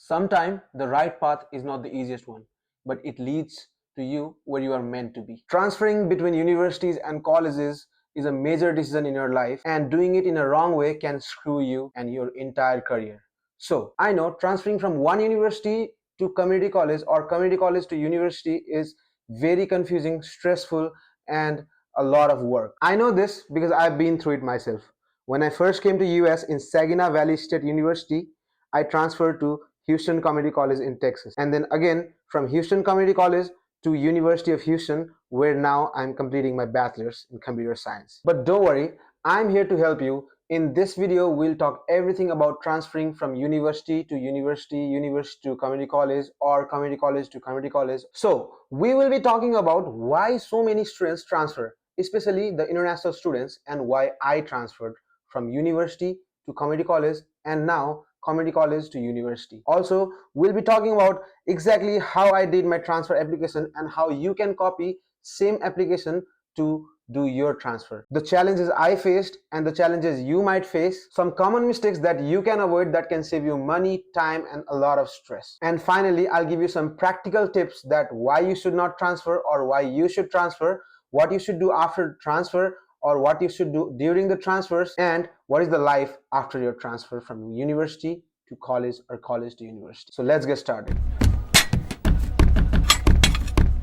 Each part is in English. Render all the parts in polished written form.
Sometimes the right path is not the easiest one, but it leads to you where you are meant to be. Transferring between universities and colleges is a major decision in your life, and doing it in a wrong way can screw you and your entire career. So, I know transferring from one university to community college or community college to university is very confusing, stressful, and a lot of work. I know this because I've been through it myself. When I first came to US in Saginaw Valley State University, I transferred to Houston Community College in Texas, and then again from Houston Community College to University of Houston, where now I'm completing my bachelor's in computer science. But don't worry, I'm here to help you. In this video, we'll talk everything about transferring from university to university, university to community college, or community college to community college. So we will be talking about why so many students transfer, especially the international students, and why I transferred from university to community college and now community college to university. Also, we'll be talking about exactly how I did my transfer application and how you can copy same application to do your transfer. The challenges I faced and the challenges you might face, some common mistakes that you can avoid that can save you money, time, and a lot of stress. And finally, I'll give you some practical tips that why you should not transfer or why you should transfer, what you should do after transfer, or what you should do during the transfers, and what is the life after your transfer from university to college or college to university. So let's get started.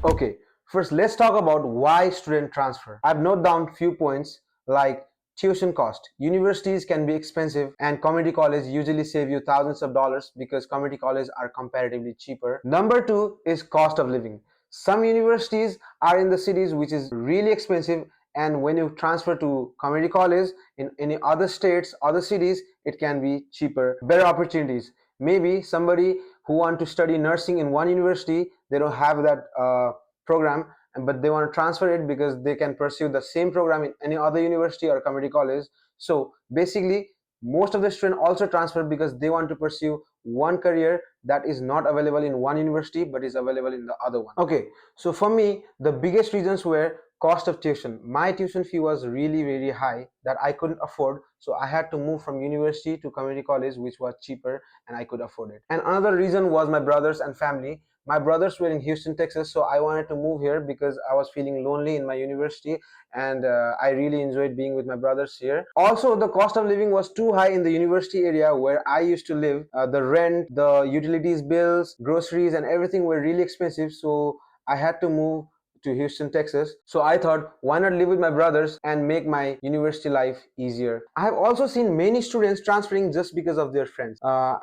Okay, first let's talk about why student transfer. I've noted down few points like tuition cost. Universities can be expensive and community college usually save you thousands of dollars because community colleges are comparatively cheaper. Number two is cost of living. Some universities are in the cities which is really expensive, and when you transfer to community college in any other states, other cities, it can be cheaper, better opportunities. Maybe somebody who want to study nursing in one university, they don't have that program, but they want to transfer it because they can pursue the same program in any other university or community college. So basically, most of the students also transfer because they want to pursue one career that is not available in one university but is available in the other one. Okay, so for me, the biggest reasons were cost of tuition. My tuition fee was really very high that I couldn't afford, so I had to move from university to community college, which was cheaper and I could afford it. And another reason was my brothers and family. My brothers were in Houston, Texas, so I wanted to move here because I was feeling lonely in my university, and I really enjoyed being with my brothers here. Also, the cost of living was too high in the university area where I used to live. The rent, the utilities bills, groceries, and everything were really expensive, so I had to move to Houston, Texas. So I thought, why not live with my brothers and make my university life easier? I have also seen many students transferring just because of their friends.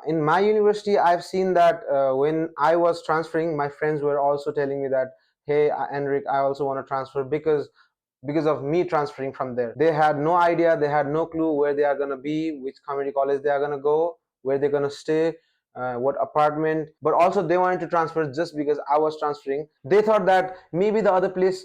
In my university, I've seen that when I was transferring, my friends were also telling me that, hey, Enric, I also want to transfer because of me transferring from there. They had no idea, they had no clue where they are going to be, which community college they are going to go, where they're going to stay, what apartment, but also they wanted to transfer just because I was transferring. They thought that maybe the other place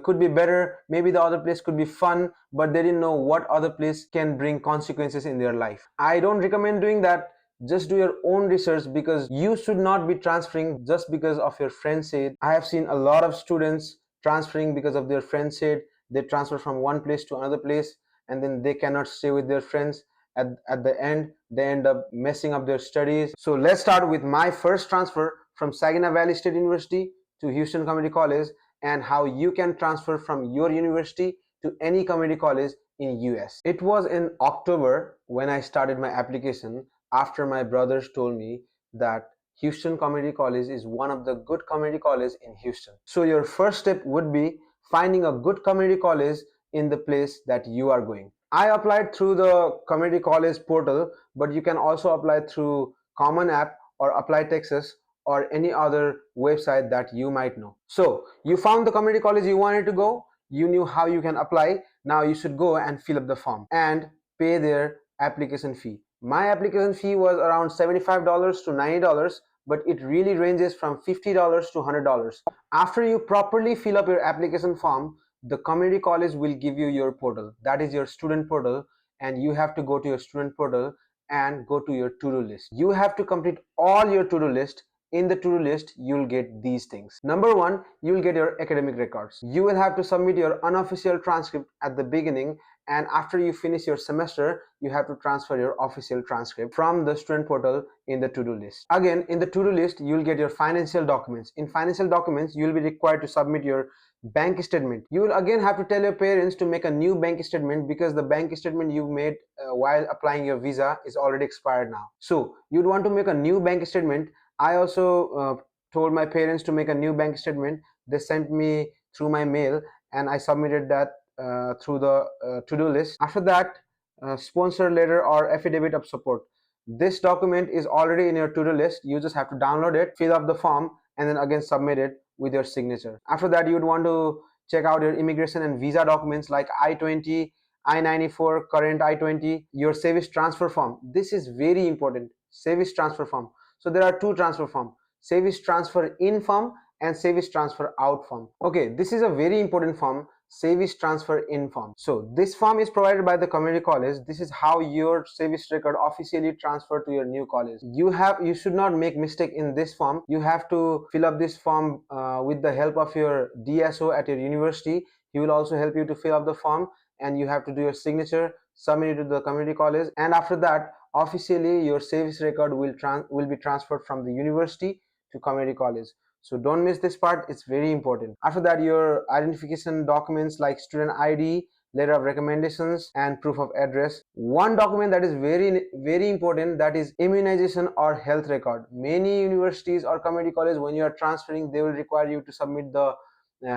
could be better, maybe the other place could be fun, but they didn't know what other place can bring consequences in their life. I don't recommend doing that. Just do your own research because you should not be transferring just because of your friend said. I have seen a lot of students transferring because of their friend said. They transfer from one place to another place and then they cannot stay with their friends. At the end, they end up messing up their studies. So let's start with my first transfer from Saginaw Valley State University to Houston Community College and how you can transfer from your university to any community college in US. It was in October when I started my application after my brothers told me that Houston Community College is one of the good community colleges in Houston. So your first step would be finding a good community college in the place that you are going. I applied through the community college portal, but you can also apply through Common App or Apply Texas or any other website that you might know. So you found the community college you wanted to go, you knew how you can apply. Now you should go and fill up the form and pay their application fee. My application fee was around $75 to $90, but it really ranges from $50 to $100. After you properly fill up your application form, the community college will give you your portal, that is your student portal, and you have to go to your student portal and go to your to-do list. You have to complete all your to-do list in the to-do list, you'll get these things. Number one, you'll get your academic records. You will have to submit your unofficial transcript at the beginning, and after you finish your semester, you have to transfer your official transcript from the student portal in the to-do list. Again, in the to-do list, you'll get your financial documents. In financial documents, you'll be required to submit your bank statement. You will again have to tell your parents to make a new bank statement because the bank statement you made while applying your visa is already expired now. So you'd want to make a new bank statement. I also told my parents to make a new bank statement. They sent me through my mail, and I submitted that through the to-do list. After that, sponsor letter or affidavit of support. This document is already in your to-do list. You just have to download it, fill up the form, and then again submit it with your signature. After that, you would want to check out your immigration and visa documents like I-20, I-94, current I-20, your service transfer form. This is very important. Service transfer form. So there are two transfer forms: service transfer in form and service transfer out form. Okay, this is a very important form, service transfer in form. So this form is provided by the community college. This is how your service record officially transferred to your new college. You should not make mistake in this form. You have to fill up this form with the help of your DSO at your university. He will also help you to fill up the form, and you have to do your signature, submit it to the community college, and after that, officially your service record will be transferred from the university to community college. So don't miss this part, it's very important. After that, your identification documents like student ID, letter of recommendations, and proof of address. One document that is very important, that is immunization or health record. Many universities or community college, when you are transferring, they will require you to submit the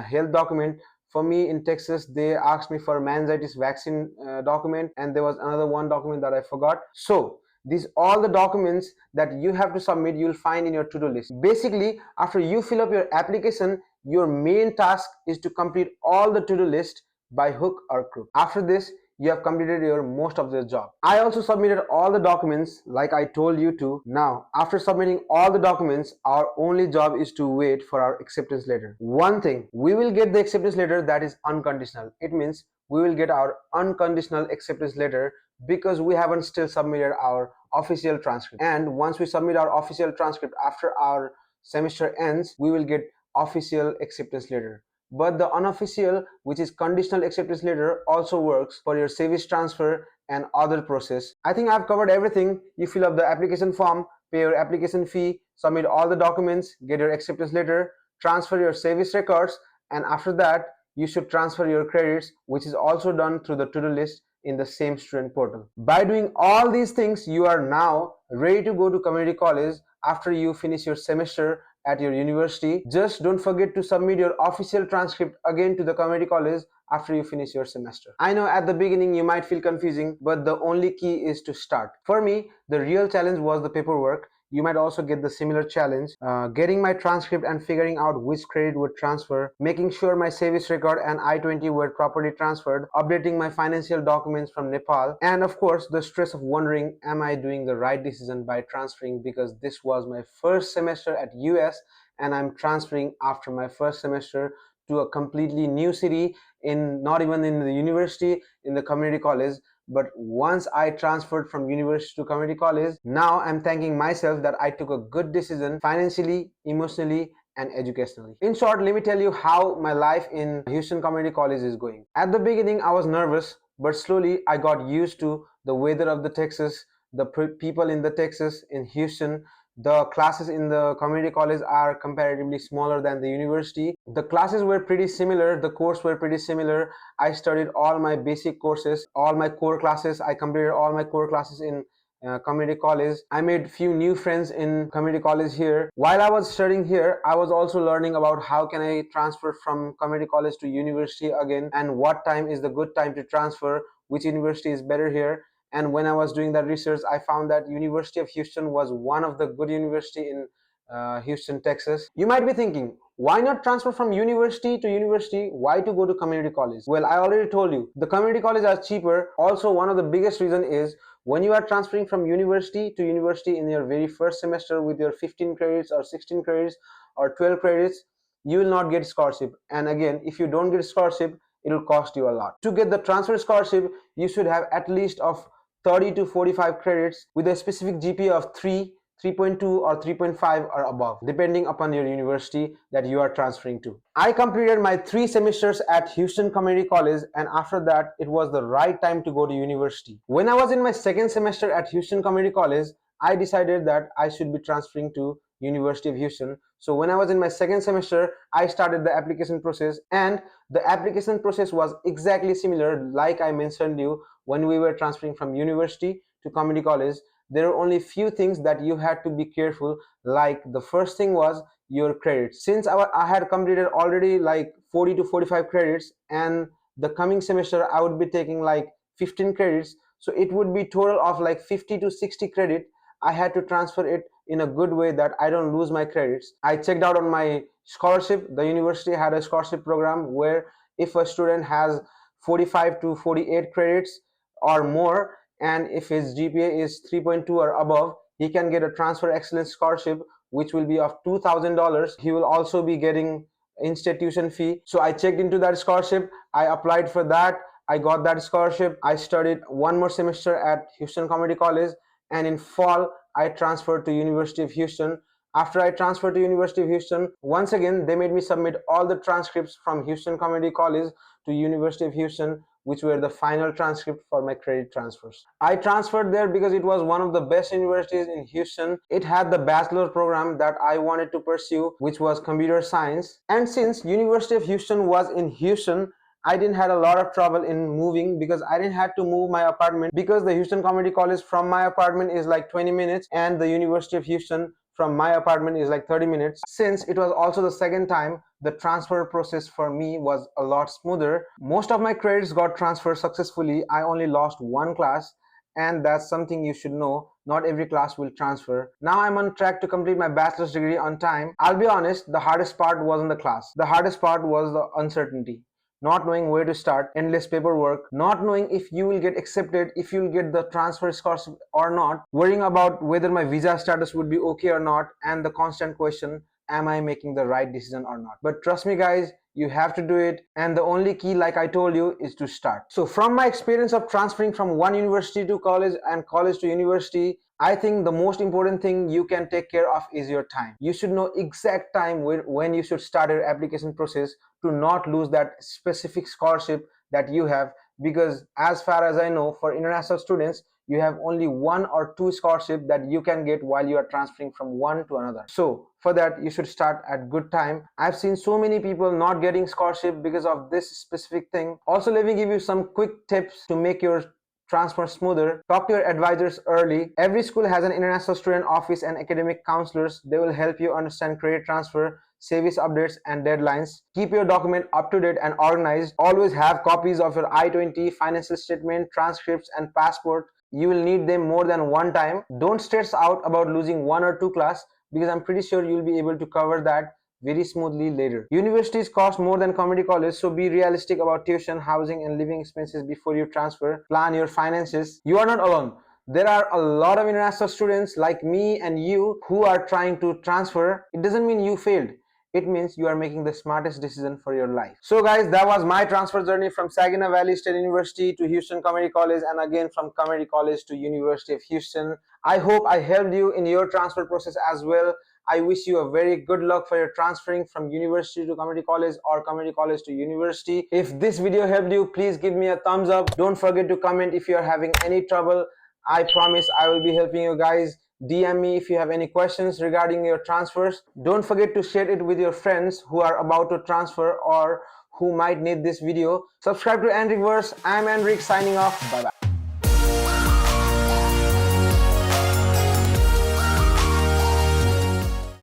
health document. For me in Texas, they asked me for meningitis vaccine document, and there was another one document that I forgot. So these all the documents that you have to submit, you'll find in your to-do list. Basically, after you fill up your application, your main task is to complete all the to-do list by hook or crook. After this, you have completed your most of the job. I also submitted all the documents like I told you to. Now, after submitting all the documents, our only job is to wait for our acceptance letter. One thing, we will get the acceptance letter that is unconditional. It means we will get our unconditional acceptance letter because we haven't still submitted our official transcript. And once we submit our official transcript after our semester ends, we will get official acceptance letter. But the unofficial, which is conditional acceptance letter, also works for your service transfer and other process. I think I've covered everything. You fill up the application form, pay your application fee, submit all the documents, get your acceptance letter, transfer your service records, and after that, you should transfer your credits, which is also done through the to-do list in the same student portal. By doing all these things, you are now ready to go to community college after you finish your semester at your university. Just don't forget to submit your official transcript again to the community college after you finish your semester. I know at the beginning you might feel confusing, but the only key is to start. For me, the real challenge was the paperwork. You might also get the similar challenge, getting my transcript and figuring out which credit would transfer, making sure my service record and I-20 were properly transferred, updating my financial documents from Nepal, and of course the stress of wondering, am I doing the right decision by transferring, because this was my first semester at US and I'm transferring after my first semester to a completely new city, in not even in the university, in the community college. But once I transferred from university to community college, now I'm thanking myself that I took a good decision financially, emotionally, and educationally. In short, let me tell you how my life in Houston Community College is going. At the beginning, I was nervous, but slowly I got used to the weather of the Texas, the people in the Texas, in Houston. The classes in the community college are comparatively smaller than the university. The classes were pretty similar, the course were pretty similar. I studied all my basic courses, all my core classes. I completed all my core classes in community college. I made few new friends in community college here. While I was studying here, I was also learning about how can I transfer from community college to university again, and what time is the good time to transfer, which university is better here. And when I was doing that research, I found that University of Houston was one of the good university in Houston, Texas. You might be thinking, why not transfer from university to university? Why to go to community college? Well, I already told you, the community colleges are cheaper. Also, one of the biggest reason is when you are transferring from university to university in your very first semester with your 15 credits or 16 credits or 12 credits, you will not get scholarship. And again, if you don't get scholarship, it will cost you a lot. To get the transfer scholarship, you should have at least of 30 to 45 credits with a specific GPA of 3, 3.2 or 3.5 or above, depending upon your university that you are transferring to. I completed my 3 semesters at Houston Community College, and after that it was the right time to go to university. When I was in my second semester at Houston Community College, I decided that I should be transferring to University of Houston. So when I was in my second semester, I started the application process, and the application process was exactly similar like I mentioned you when we were transferring from university to community college. There are only few things that you had to be careful. Like the first thing was your credits. Since I had completed already like 40 to 45 credits, and the coming semester I would be taking like 15 credits, so it would be total of like 50 to 60 credit. I had to transfer it in a good way that I don't lose my credits. I checked out on my scholarship. The university had a scholarship program where if a student has 45 to 48 credits or more, and if his GPA is 3.2 or above, he can get a transfer excellence scholarship which will be of $2,000. He will also be getting institution fee. So I checked into that scholarship, I applied for that, I got that scholarship. I studied one more semester at Houston Community College, and in fall I transferred to University of Houston. After I transferred to University of Houston, once again they made me submit all the transcripts from Houston Community College to University of Houston, which were the final transcript for my credit transfers. I transferred there because it was one of the best universities in Houston. It had the bachelor program that I wanted to pursue, which was computer science. And since University of Houston was in Houston, I didn't had a lot of trouble in moving because I didn't have to move my apartment, because the Houston Community College from my apartment is like 20 minutes and the University of Houston from my apartment is like 30 minutes. Since it was also the second time, the transfer process for me was a lot smoother. Most of my credits got transferred successfully. I only lost one class, and that's something you should know. Not every class will transfer. Now I'm on track to complete my bachelor's degree on time. I'll be honest, the hardest part wasn't the class. The hardest part was the uncertainty. Not knowing where to start, endless paperwork, not knowing if you will get accepted, if you will get the transfer scholarship or not, worrying about whether my visa status would be okay or not, and the constant question, am I making the right decision or not? But trust me guys, you have to do it, and the only key, like I told you, is to start. So from my experience of transferring from one university to college and college to university, I think the most important thing you can take care of is your time. You should know exact time when you should start your application process to not lose that specific scholarship that you have, because as far as I know, for international students you have only 1 or 2 scholarship that you can get while you are transferring from one to another. So for that you should start at good time. I've seen so many people not getting scholarship because of this specific thing. Also, let me give you some quick tips to make your transfer smoother. Talk to your advisors early. Every school has an international student office and academic counselors. They will help you understand credit transfer, service updates, and deadlines. Keep your document up to date and organized. Always have copies of your I-20, financial statement, transcripts, and passport. You will need them more than one time. Don't stress out about losing 1 or 2 class, because I'm pretty sure you'll be able to cover that very smoothly later. Universities cost more than community college, so be realistic about tuition, housing, and living expenses before you transfer. Plan your finances. You are not alone. There are a lot of international students like me and you who are trying to transfer. It doesn't mean you failed. It means you are making the smartest decision for your life. So guys, that was my transfer journey from Saginaw Valley State University to Houston Community College, and again from Community College to University of Houston. I hope I helped you in your transfer process as well. I wish you a very good luck for your transferring from university to community college or community college to university. If this video helped you, please give me a thumbs up. Don't forget to comment if you are having any trouble. I promise I will be helping you guys. DM me if you have any questions regarding your transfers. Don't forget to share it with your friends who are about to transfer or who might need this video. Subscribe to Anrikverse. I'm Anrik, signing off. Bye bye.